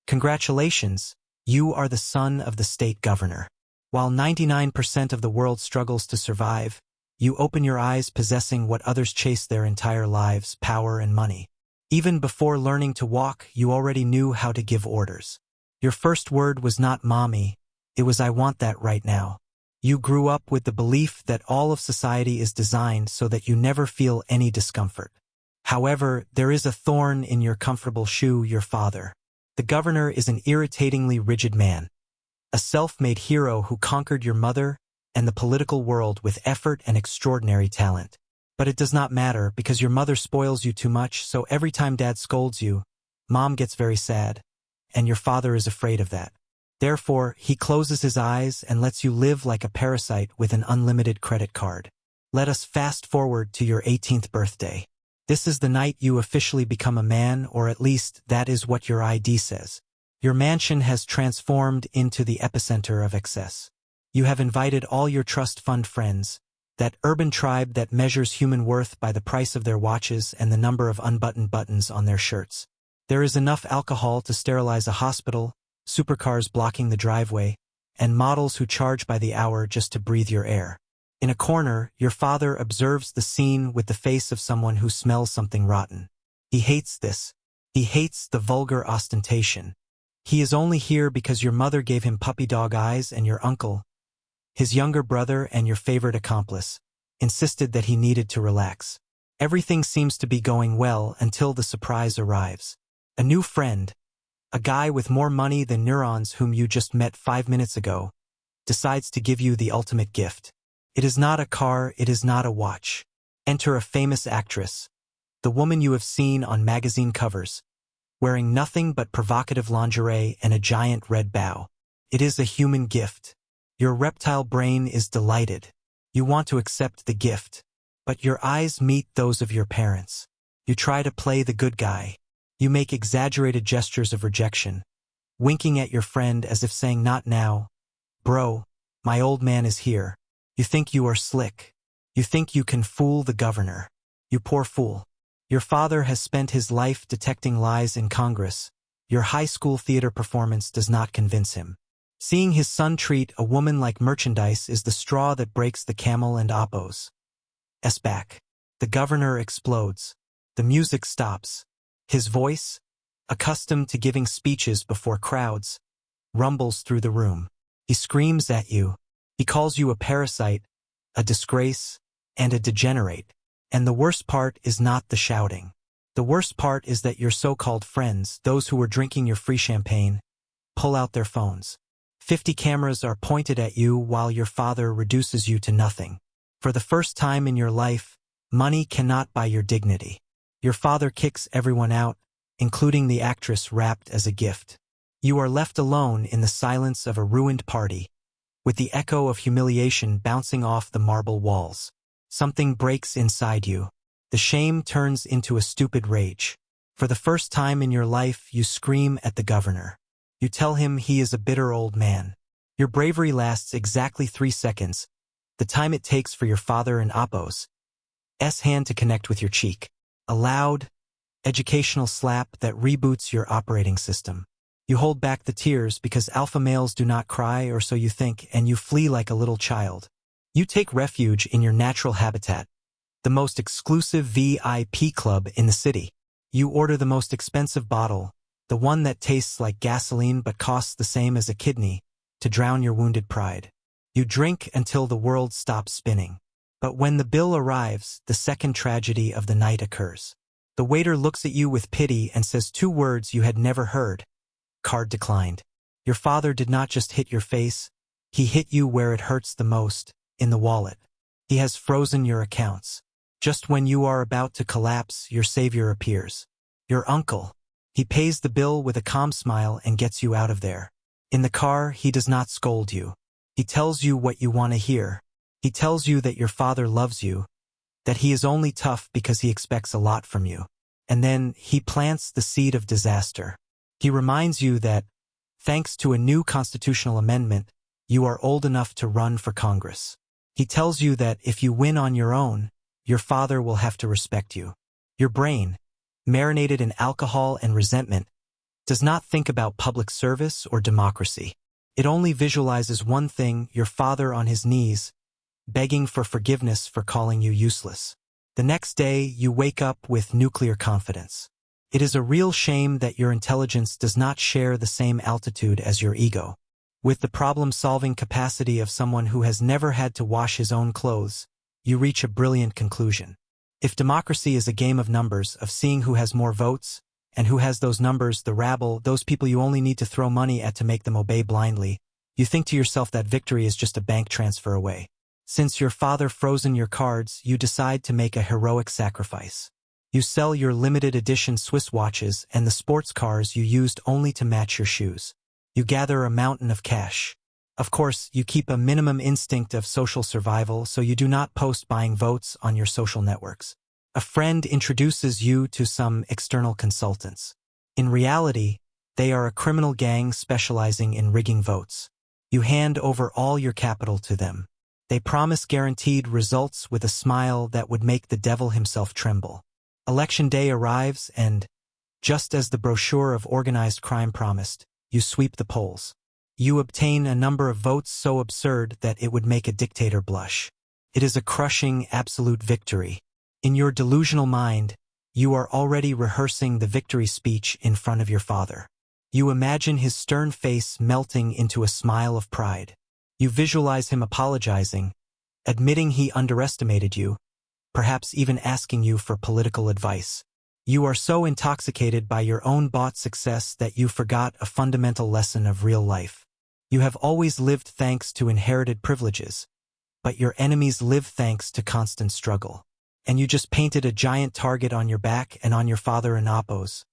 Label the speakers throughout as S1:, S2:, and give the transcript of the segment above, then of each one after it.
S1: Congratulations, you are the son of the state governor. While 99% of the world struggles to survive, you open your eyes possessing what others chase their entire lives, power and money. Even before learning to walk, you already knew how to give orders. Your first word was not mommy, it was I want that right now. You grew up with the belief that all of society is designed so that you never feel any discomfort. However, there is a thorn in your comfortable shoe, your father. The governor is an irritatingly rigid man. A self-made hero who conquered your mother and the political world with effort and extraordinary talent. But it does not matter because your mother spoils you too much, so every time dad scolds you, mom gets very sad, and your father is afraid of that. Therefore, he closes his eyes and lets you live like a parasite with an unlimited credit card. Let us fast forward to your 18th birthday. This is the night you officially become a man, or at least that is what your ID says. Your mansion has transformed into the epicenter of excess. You have invited all your trust fund friends, that urban tribe that measures human worth by the price of their watches and the number of unbuttoned buttons on their shirts. There is enough alcohol to sterilize a hospital, supercars blocking the driveway, and models who charge by the hour just to breathe your air. In a corner, your father observes the scene with the face of someone who smells something rotten. He hates this. He hates the vulgar ostentation. He is only here because your mother gave him puppy dog eyes and your uncle, his younger brother and your favorite accomplice, insisted that he needed to relax. Everything seems to be going well until the surprise arrives. A new friend, a guy with more money than neurons whom you just met 5 minutes ago, decides to give you the ultimate gift. It is not a car, it is not a watch. Enter a famous actress, the woman you have seen on magazine covers, wearing nothing but provocative lingerie and a giant red bow. It is a human gift. Your reptile brain is delighted. You want to accept the gift, but your eyes meet those of your parents. You try to play the good guy. You make exaggerated gestures of rejection, winking at your friend as if saying, "Not now. Bro, my old man is here." You think you are slick. You think you can fool the governor. You poor fool. Your father has spent his life detecting lies in Congress. Your high school theater performance does not convince him. Seeing his son treat a woman like merchandise is the straw that breaks the camel and Oppo's back. The governor explodes. The music stops. His voice, accustomed to giving speeches before crowds, rumbles through the room. He screams at you. He calls you a parasite, a disgrace, and a degenerate. And the worst part is not the shouting. The worst part is that your so-called friends, those who were drinking your free champagne, pull out their phones. 50 cameras are pointed at you while your father reduces you to nothing. For the first time in your life, money cannot buy your dignity. Your father kicks everyone out, including the actress wrapped as a gift. You are left alone in the silence of a ruined party, with the echo of humiliation bouncing off the marble walls. Something breaks inside you. The shame turns into a stupid rage. For the first time in your life, you scream at the governor. You tell him he is a bitter old man. Your bravery lasts exactly 3 seconds, the time it takes for your father and Oppo's hand to connect with your cheek. A loud, educational slap that reboots your operating system. You hold back the tears because alpha males do not cry, or so you think, and you flee like a little child. You take refuge in your natural habitat, the most exclusive VIP club in the city. You order the most expensive bottle, the one that tastes like gasoline but costs the same as a kidney, to drown your wounded pride. You drink until the world stops spinning. But when the bill arrives, the second tragedy of the night occurs. The waiter looks at you with pity and says 2 words you had never heard. Card declined. Your father did not just hit your face, he hit you where it hurts the most, in the wallet. He has frozen your accounts. Just when you are about to collapse, your savior appears. Your uncle. He pays the bill with a calm smile and gets you out of there. In the car, he does not scold you. He tells you what you want to hear. He tells you that your father loves you, that he is only tough because he expects a lot from you. And then he plants the seed of disaster. He reminds you that, thanks to a new constitutional amendment, you are old enough to run for Congress. He tells you that if you win on your own, your father will have to respect you. Your brain, marinated in alcohol and resentment, does not think about public service or democracy. It only visualizes one thing: your father on his knees, begging for forgiveness for calling you useless. The next day, you wake up with nuclear confidence. It is a real shame that your intelligence does not share the same altitude as your ego. With the problem-solving capacity of someone who has never had to wash his own clothes, you reach a brilliant conclusion. If democracy is a game of numbers, of seeing who has more votes, and who has those numbers, the rabble, those people you only need to throw money at to make them obey blindly, you think to yourself that victory is just a bank transfer away. Since your father frozen your cards, you decide to make a heroic sacrifice. You sell your limited edition Swiss watches and the sports cars you used only to match your shoes. You gather a mountain of cash. Of course, you keep a minimum instinct of social survival, so you do not post buying votes on your social networks. A friend introduces you to some external consultants. In reality, they are a criminal gang specializing in rigging votes. You hand over all your capital to them. They promise guaranteed results with a smile that would make the devil himself tremble. Election day arrives and, just as the brochure of organized crime promised, you sweep the polls. You obtain a number of votes so absurd that it would make a dictator blush. It is a crushing, absolute victory. In your delusional mind, you are already rehearsing the victory speech in front of your father. You imagine his stern face melting into a smile of pride. You visualize him apologizing, admitting he underestimated you, perhaps even asking you for political advice. You are so intoxicated by your own bought success that you forgot a fundamental lesson of real life. You have always lived thanks to inherited privileges, but your enemies live thanks to constant struggle. And you just painted a giant target on your back and on your father-in-law's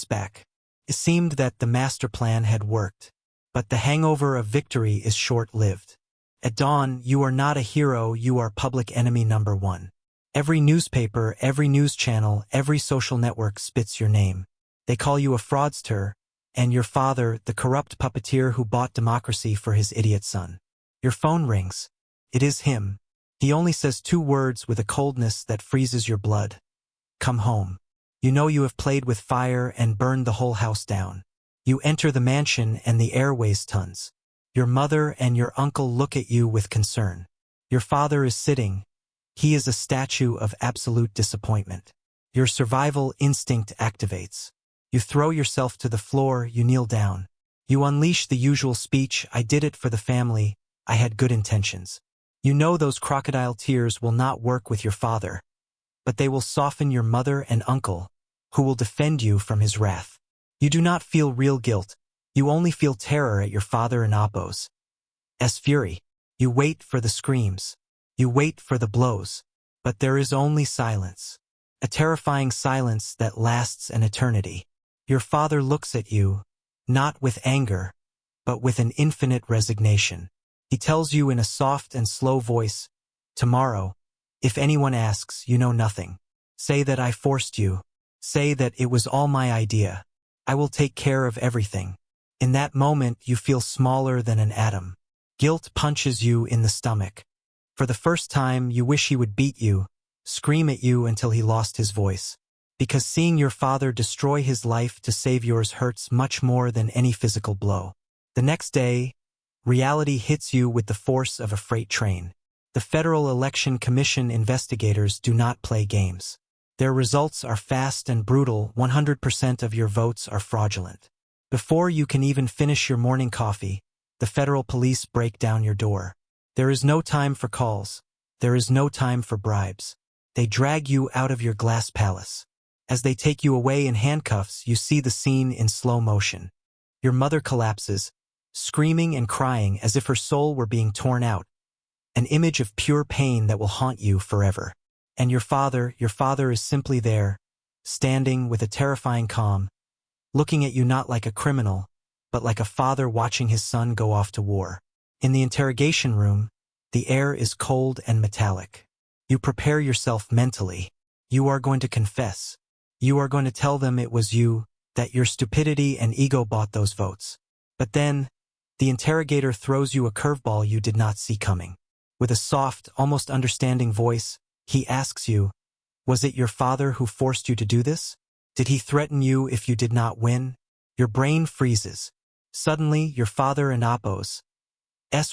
S1: back. It seemed that the master plan had worked, but the hangover of victory is short-lived. At dawn, you are not a hero, you are public enemy number one. Every newspaper, every news channel, every social network spits your name. They call you a fraudster, and your father, the corrupt puppeteer who bought democracy for his idiot son. Your phone rings. It is him. He only says 2 words with a coldness that freezes your blood. Come home. You know you have played with fire and burned the whole house down. You enter the mansion and the air weighs tons. Your mother and your uncle look at you with concern. Your father is sitting. He is a statue of absolute disappointment. Your survival instinct activates. You throw yourself to the floor, you kneel down. You unleash the usual speech: I did it for the family, I had good intentions. You know those crocodile tears will not work with your father, but they will soften your mother and uncle, who will defend you from his wrath. You do not feel real guilt, you only feel terror at your father-in-law's fury. You wait for the screams. You wait for the blows. But there is only silence. A terrifying silence that lasts an eternity. Your father looks at you, not with anger, but with an infinite resignation. He tells you in a soft and slow voice, tomorrow, if anyone asks, you know nothing. Say that I forced you. Say that it was all my idea. I will take care of everything. In that moment, you feel smaller than an atom. Guilt punches you in the stomach. For the first time, you wish he would beat you, scream at you until he lost his voice. Because seeing your father destroy his life to save yours hurts much more than any physical blow. The next day, reality hits you with the force of a freight train. The Federal Election Commission investigators do not play games. Their results are fast and brutal. 100% of your votes are fraudulent. Before you can even finish your morning coffee, the federal police break down your door. There is no time for calls. There is no time for bribes. They drag you out of your glass palace. As they take you away in handcuffs, you see the scene in slow motion. Your mother collapses, screaming and crying as if her soul were being torn out, an image of pure pain that will haunt you forever. And your father is simply there, standing with a terrifying calm, looking at you not like a criminal, but like a father watching his son go off to war. In the interrogation room, the air is cold and metallic. You prepare yourself mentally. You are going to confess. You are going to tell them it was you, that your stupidity and ego bought those votes. But then, the interrogator throws you a curveball you did not see coming. With a soft, almost understanding voice, he asks you, was it your father who forced you to do this? Did he threaten you if you did not win? Your brain freezes. Suddenly, your father and Apo's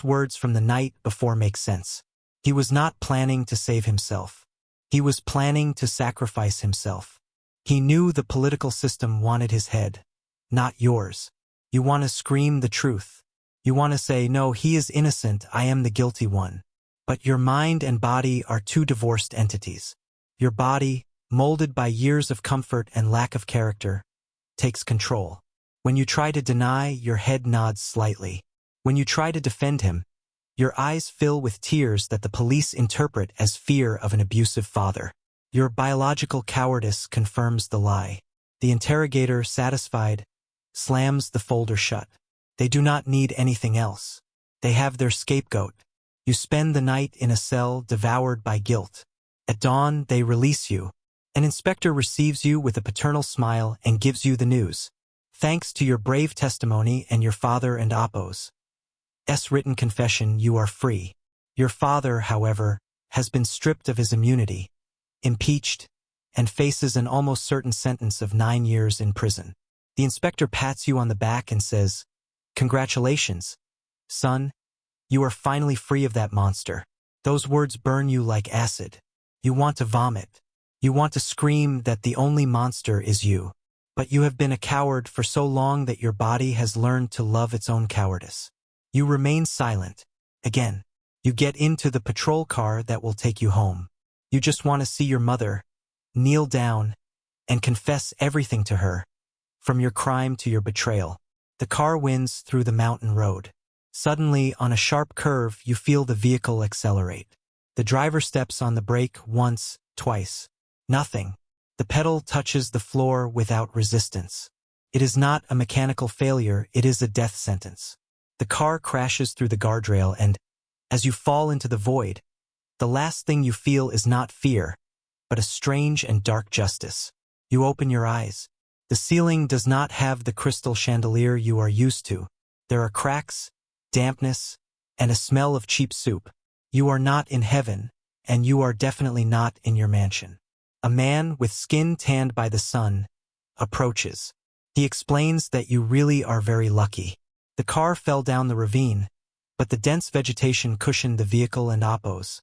S1: words from the night before make sense. He was not planning to save himself. He was planning to sacrifice himself. He knew the political system wanted his head, not yours. You want to scream the truth. You want to say, no, he is innocent, I am the guilty one. But your mind and body are two divorced entities. Your body, molded by years of comfort and lack of character, takes control. When you try to deny, your head nods slightly. When you try to defend him, your eyes fill with tears that the police interpret as fear of an abusive father. Your biological cowardice confirms the lie. The interrogator, satisfied, slams the folder shut. They do not need anything else. They have their scapegoat. You spend the night in a cell devoured by guilt. At dawn, they release you. An inspector receives you with a paternal smile and gives you the news. Thanks to your brave testimony and your father and Apo's written confession, you are free. Your father, however, has been stripped of his immunity, impeached, and faces an almost certain sentence of 9 years in prison. The inspector pats you on the back and says, "Congratulations, son. You are finally free of that monster." Those words burn you like acid. You want to vomit. You want to scream that the only monster is you. But you have been a coward for so long that your body has learned to love its own cowardice. You remain silent. Again, you get into the patrol car that will take you home. You just want to see your mother, kneel down, and confess everything to her, from your crime to your betrayal. The car winds through the mountain road. Suddenly, on a sharp curve, you feel the vehicle accelerate. The driver steps on the brake once, twice. Nothing. The pedal touches the floor without resistance. It is not a mechanical failure, it is a death sentence. The car crashes through the guardrail and, as you fall into the void, the last thing you feel is not fear, but a strange and dark justice. You open your eyes. The ceiling does not have the crystal chandelier you are used to. There are cracks, dampness, and a smell of cheap soup. You are not in heaven, and you are definitely not in your mansion. A man with skin tanned by the sun approaches. He explains that you really are very lucky. The car fell down the ravine, but the dense vegetation cushioned the vehicle and Apo's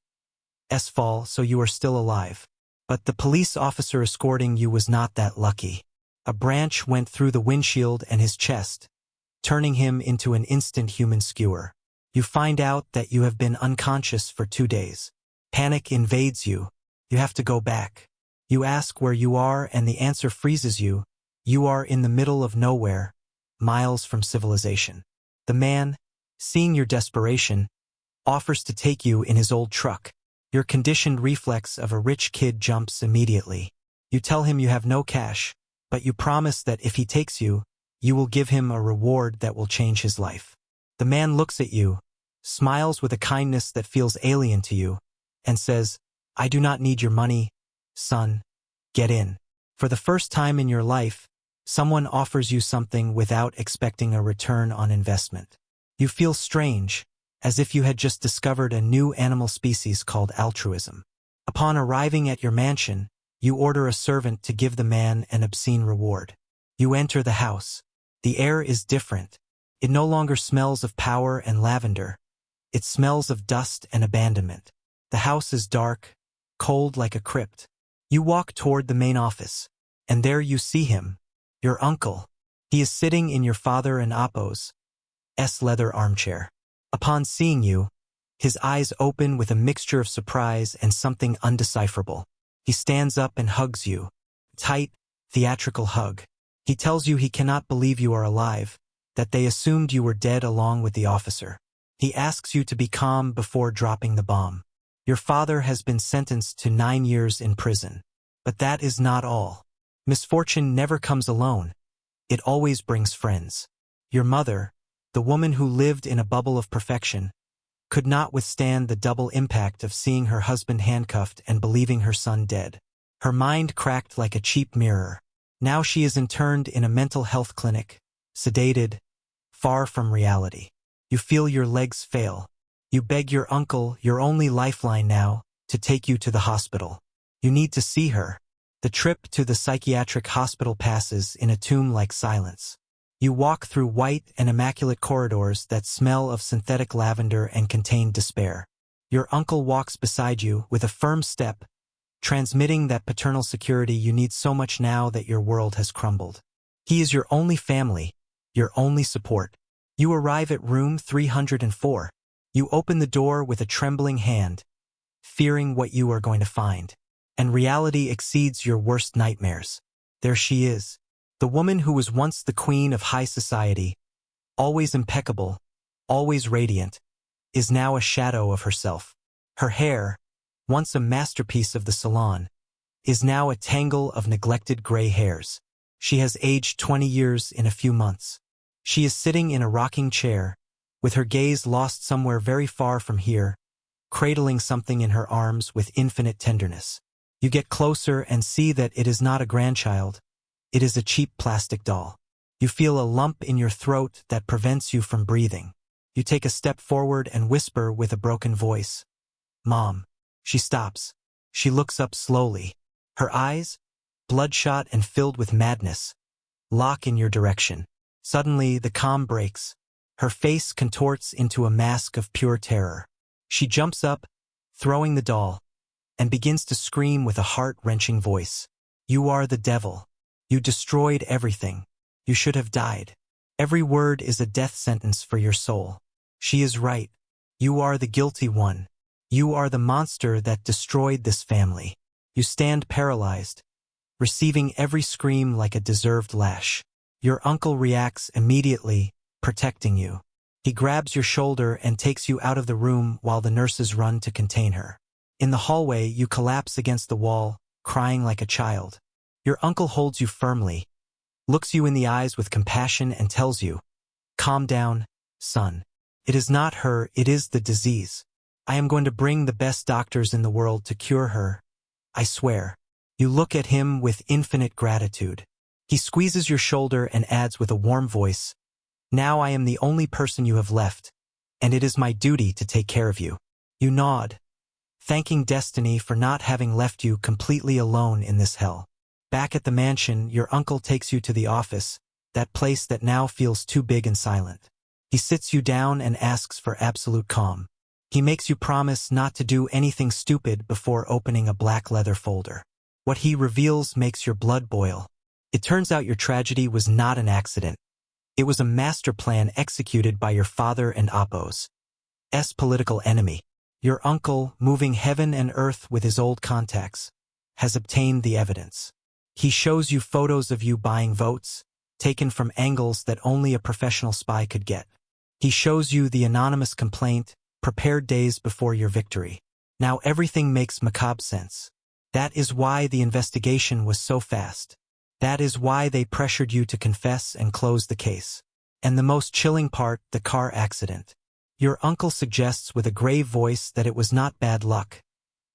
S1: fall, so you are still alive. But the police officer escorting you was not that lucky. A branch went through the windshield and his chest, turning him into an instant human skewer. You find out that you have been unconscious for 2 days. Panic invades you. You have to go back. You ask where you are and the answer freezes you. You are in the middle of nowhere, miles from civilization. The man, seeing your desperation, offers to take you in his old truck. Your conditioned reflex of a rich kid jumps immediately. You tell him you have no cash, but you promise that if he takes you, you will give him a reward that will change his life. The man looks at you, smiles with a kindness that feels alien to you, and says, "I do not need your money, son. Get in." For the first time in your life, someone offers you something without expecting a return on investment. You feel strange, as if you had just discovered a new animal species called altruism. Upon arriving at your mansion, you order a servant to give the man an obscene reward. You enter the house. The air is different. It no longer smells of power and lavender. It smells of dust and abandonment. The house is dark, cold like a crypt. You walk toward the main office, and there you see him, your uncle. He is sitting in your father and Apo's leather armchair. Upon seeing you, his eyes open with a mixture of surprise and something undecipherable. He stands up and hugs you. Tight, theatrical hug. He tells you he cannot believe you are alive, that they assumed you were dead along with the officer. He asks you to be calm before dropping the bomb. Your father has been sentenced to 9 years in prison. But that is not all. Misfortune never comes alone. It always brings friends. Your mother, the woman who lived in a bubble of perfection, could not withstand the double impact of seeing her husband handcuffed and believing her son dead. Her mind cracked like a cheap mirror. Now she is interned in a mental health clinic, sedated, far from reality. You feel your legs fail. You beg your uncle, your only lifeline now, to take you to the hospital. You need to see her. The trip to the psychiatric hospital passes in a tomb-like silence. You walk through white and immaculate corridors that smell of synthetic lavender and contain despair. Your uncle walks beside you with a firm step, transmitting that paternal security you need so much now that your world has crumbled. He is your only family, your only support. You arrive at room 304. You open the door with a trembling hand, fearing what you are going to find. And reality exceeds your worst nightmares. There she is, the woman who was once the queen of high society, always impeccable, always radiant, is now a shadow of herself. Her hair, once a masterpiece of the salon, is now a tangle of neglected gray hairs. She has aged 20 years in a few months. She is sitting in a rocking chair, with her gaze lost somewhere very far from here, cradling something in her arms with infinite tenderness. You get closer and see that it is not a grandchild. It is a cheap plastic doll. You feel a lump in your throat that prevents you from breathing. You take a step forward and whisper with a broken voice, "Mom." She stops. She looks up slowly. Her eyes, bloodshot and filled with madness, lock in your direction. Suddenly, the calm breaks. Her face contorts into a mask of pure terror. She jumps up, throwing the doll, and begins to scream with a heart-wrenching voice. "You are the devil. You destroyed everything. You should have died. Every word is a death sentence for your soul. She is right. You are the guilty one. You are the monster that destroyed this family." You stand paralyzed, receiving every scream like a deserved lash. Your uncle reacts immediately, protecting you. He grabs your shoulder and takes you out of the room while the nurses run to contain her. In the hallway, you collapse against the wall, crying like a child. Your uncle holds you firmly, looks you in the eyes with compassion and tells you, "Calm down, son. It is not her, it is the disease. I am going to bring the best doctors in the world to cure her. I swear." You look at him with infinite gratitude. He squeezes your shoulder and adds with a warm voice, "Now I am the only person you have left, and it is my duty to take care of you." You nod, thanking destiny for not having left you completely alone in this hell. Back at the mansion, your uncle takes you to the office, that place that now feels too big and silent. He sits you down and asks for absolute calm. He makes you promise not to do anything stupid before opening a black leather folder. What he reveals makes your blood boil. It turns out your tragedy was not an accident. It was a master plan executed by your father and Apo's political enemy. Your uncle, moving heaven and earth with his old contacts, has obtained the evidence. He shows you photos of you buying votes, taken from angles that only a professional spy could get. He shows you the anonymous complaint, prepared days before your victory. Now everything makes macabre sense. That is why the investigation was so fast. That is why they pressured you to confess and close the case. And the most chilling part, the car accident. Your uncle suggests with a grave voice that it was not bad luck,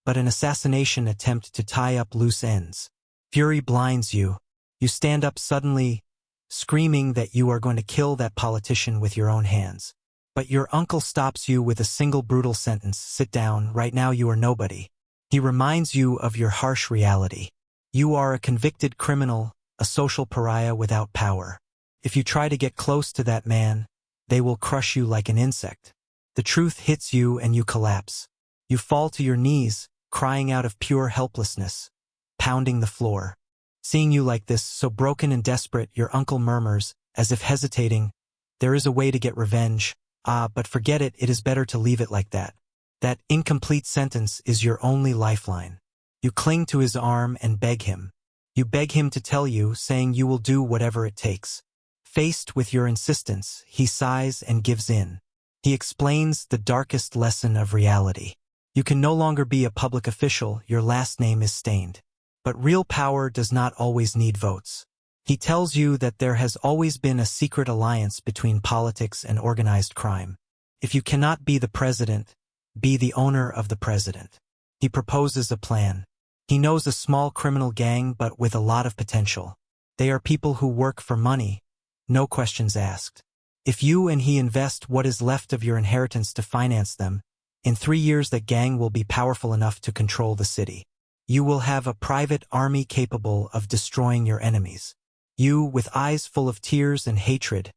S1: but an assassination attempt to tie up loose ends. Fury blinds you. You stand up suddenly, screaming that you are going to kill that politician with your own hands. But your uncle stops you with a single brutal sentence, "Sit down, right now you are nobody." He reminds you of your harsh reality. You are a convicted criminal, a social pariah without power. If you try to get close to that man, they will crush you like an insect. The truth hits you and you collapse. You fall to your knees, crying out of pure helplessness, pounding the floor. Seeing you like this, so broken and desperate, your uncle murmurs, as if hesitating, "There is a way to get revenge. But forget it, it is better to leave it like that." That incomplete sentence is your only lifeline. You cling to his arm and beg him. You beg him to tell you, saying you will do whatever it takes. Faced with your insistence, he sighs and gives in. He explains the darkest lesson of reality. You can no longer be a public official, your last name is stained. But real power does not always need votes. He tells you that there has always been a secret alliance between politics and organized crime. If you cannot be the president, be the owner of the president. He proposes a plan. He knows a small criminal gang, but with a lot of potential. They are people who work for money, no questions asked. If you and he invest what is left of your inheritance to finance them, in 3 years that gang will be powerful enough to control the city. You will have a private army capable of destroying your enemies. You, with eyes full of tears and hatred,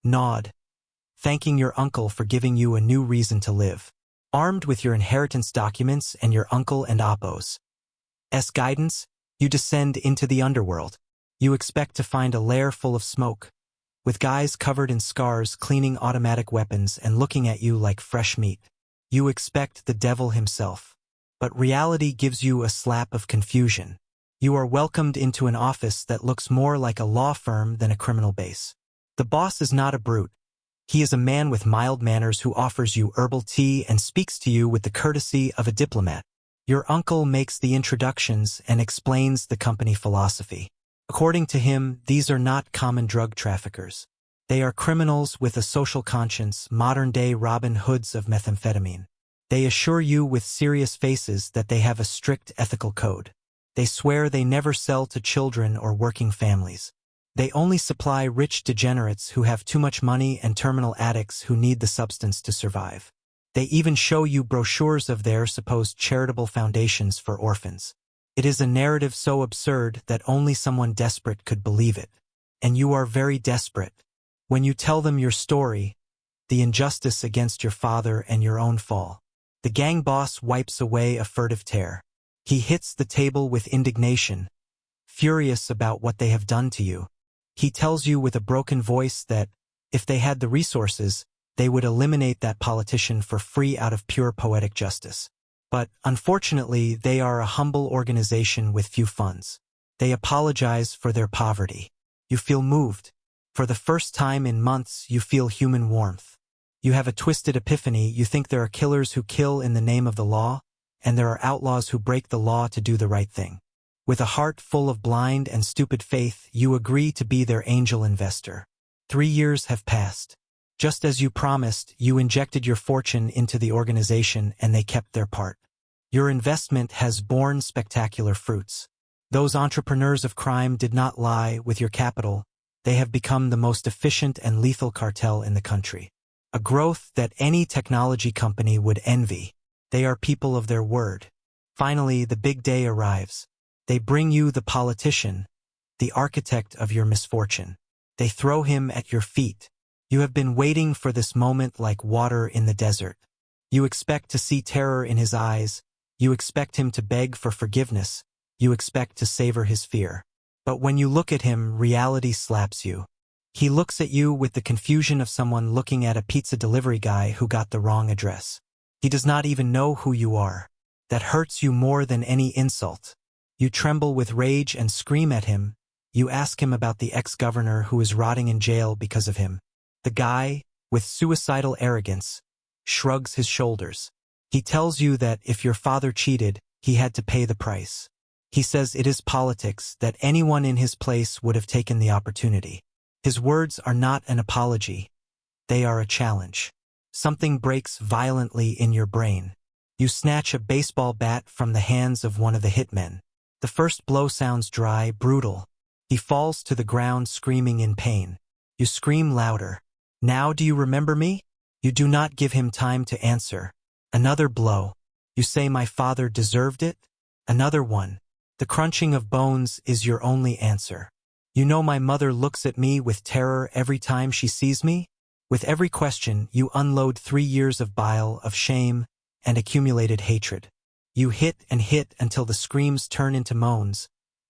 S1: nod, thanking your uncle for giving you a new reason to live. Armed with your inheritance documents and your uncle and Appo's guidance, you descend into the underworld. You expect to find a lair full of smoke, with guys covered in scars cleaning automatic weapons and looking at you like fresh meat. You expect the devil himself. But reality gives you a slap of confusion. You are welcomed into an office that looks more like a law firm than a criminal base. The boss is not a brute. He is a man with mild manners who offers you herbal tea and speaks to you with the courtesy of a diplomat. Your uncle makes the introductions and explains the company philosophy. According to him, these are not common drug traffickers. They are criminals with a social conscience, modern-day Robin Hoods of methamphetamine. They assure you with serious faces that they have a strict ethical code. They swear they never sell to children or working families. They only supply rich degenerates who have too much money and terminal addicts who need the substance to survive. They even show you brochures of their supposed charitable foundations for orphans. It is a narrative so absurd that only someone desperate could believe it. And you are very desperate. When you tell them your story, the injustice against your father and your own fall, the gang boss wipes away a furtive tear. He hits the table with indignation, furious about what they have done to you. He tells you with a broken voice that, if they had the resources, they would eliminate that politician for free out of pure poetic justice. But, unfortunately, they are a humble organization with few funds. They apologize for their poverty. You feel moved. For the first time in months, you feel human warmth. You have a twisted epiphany. You think there are killers who kill in the name of the law, and there are outlaws who break the law to do the right thing. With a heart full of blind and stupid faith, you agree to be their angel investor. 3 years have passed. Just as you promised, you injected your fortune into the organization and they kept their part. Your investment has borne spectacular fruits. Those entrepreneurs of crime did not lie with your capital. They have become the most efficient and lethal cartel in the country. A growth that any technology company would envy. They are people of their word. Finally, the big day arrives. They bring you the politician, the architect of your misfortune. They throw him at your feet. You have been waiting for this moment like water in the desert. You expect to see terror in his eyes. You expect him to beg for forgiveness. You expect to savor his fear. But when you look at him, reality slaps you. He looks at you with the confusion of someone looking at a pizza delivery guy who got the wrong address. He does not even know who you are. That hurts you more than any insult. You tremble with rage and scream at him. You ask him about the ex-governor who is rotting in jail because of him. The guy, with suicidal arrogance, shrugs his shoulders. He tells you that if your father cheated, he had to pay the price. He says it is politics, that anyone in his place would have taken the opportunity. His words are not an apology. They are a challenge. Something breaks violently in your brain. You snatch a baseball bat from the hands of one of the hitmen. The first blow sounds dry, brutal. He falls to the ground screaming in pain. You scream louder. Now do you remember me? You do not give him time to answer. Another blow. You say my father deserved it? Another one. The crunching of bones is your only answer. You know my mother looks at me with terror every time she sees me? With every question, you unload 3 years of bile, of shame, and accumulated hatred. You hit and hit until the screams turn into moans,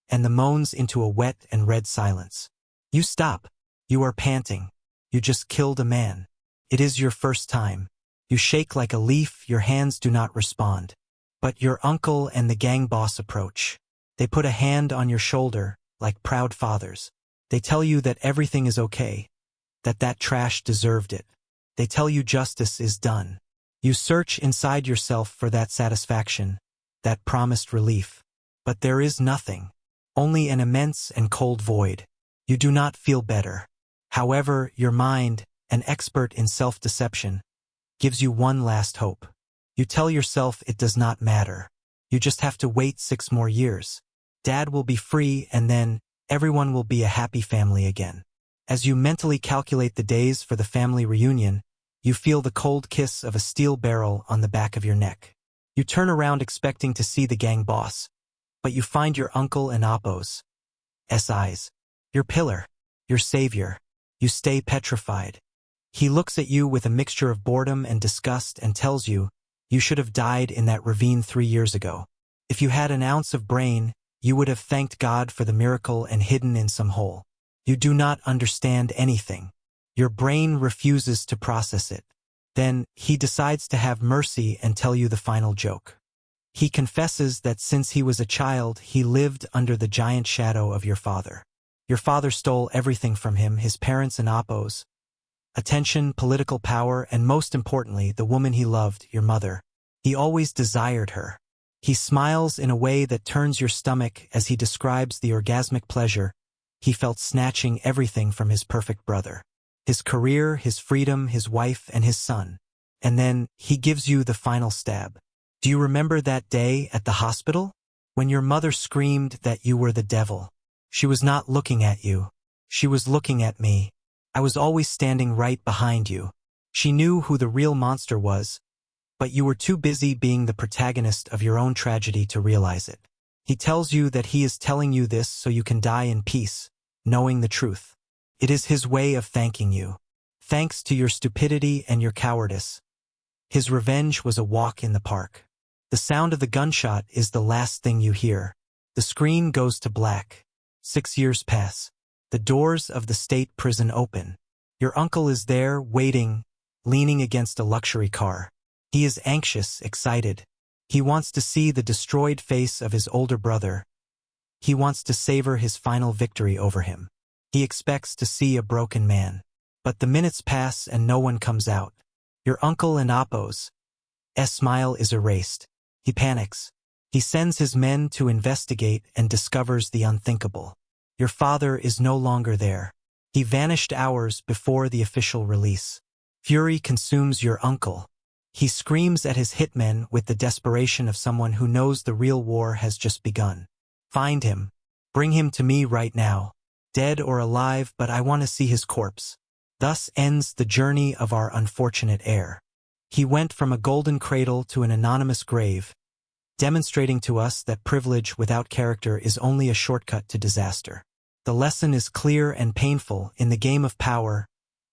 S1: and the moans into a wet and red silence. You stop. You are panting. You just killed a man. It is your first time. You shake like a leaf, your hands do not respond. But your uncle and the gang boss approach. They put a hand on your shoulder, like proud fathers. They tell you that everything is okay, that trash deserved it. They tell you justice is done. You search inside yourself for that satisfaction, that promised relief. But there is nothing. Only an immense and cold void. You do not feel better. However, your mind, an expert in self-deception, gives you one last hope. You tell yourself it does not matter. You just have to wait 6 more years. Dad will be free and then everyone will be a happy family again. As you mentally calculate the days for the family reunion, you feel the cold kiss of a steel barrel on the back of your neck. You turn around expecting to see the gang boss, but you find your uncle and Appo's eyes. Your pillar. Your savior. You stay petrified. He looks at you with a mixture of boredom and disgust and tells you, you should have died in that ravine 3 years ago. If you had an ounce of brain, you would have thanked God for the miracle and hidden in some hole. You do not understand anything. Your brain refuses to process it. Then, he decides to have mercy and tell you the final joke. He confesses that since he was a child, he lived under the giant shadow of your father. Your father stole everything from him, his parents and Apo's, attention, political power, and most importantly, the woman he loved, your mother. He always desired her. He smiles in a way that turns your stomach as he describes the orgasmic pleasure he felt snatching everything from his perfect brother. His career, his freedom, his wife, and his son. And then, he gives you the final stab. Do you remember that day at the hospital? When your mother screamed that you were the devil. She was not looking at you. She was looking at me. I was always standing right behind you. She knew who the real monster was, but you were too busy being the protagonist of your own tragedy to realize it. He tells you that he is telling you this so you can die in peace, knowing the truth. It is his way of thanking you. Thanks to your stupidity and your cowardice. His revenge was a walk in the park. The sound of the gunshot is the last thing you hear. The screen goes to black. 6 years pass. The doors of the state prison open. Your uncle is there, waiting, leaning against a luxury car. He is anxious, excited. He wants to see the destroyed face of his older brother. He wants to savor his final victory over him. He expects to see a broken man. But the minutes pass and no one comes out. Your uncle and Apo's smile is erased. He panics. He sends his men to investigate and discovers the unthinkable. Your father is no longer there. He vanished hours before the official release. Fury consumes your uncle. He screams at his hitmen with the desperation of someone who knows the real war has just begun. Find him. Bring him to me right now. Dead or alive, but I want to see his corpse. Thus ends the journey of our unfortunate heir. He went from a golden cradle to an anonymous grave, demonstrating to us that privilege without character is only a shortcut to disaster. The lesson is clear and painful. In the game of power,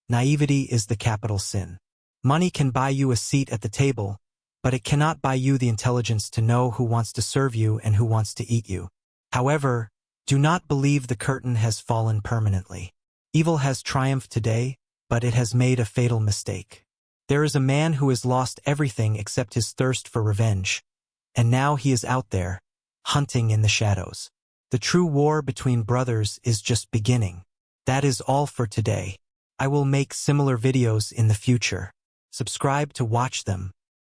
S1: naivety is the capital sin. Money can buy you a seat at the table, but it cannot buy you the intelligence to know who wants to serve you and who wants to eat you. However, do not believe the curtain has fallen permanently. Evil has triumphed today, but it has made a fatal mistake. There is a man who has lost everything except his thirst for revenge. And now he is out there, hunting in the shadows. The true war between brothers is just beginning. That is all for today. I will make similar videos in the future. Subscribe to watch them.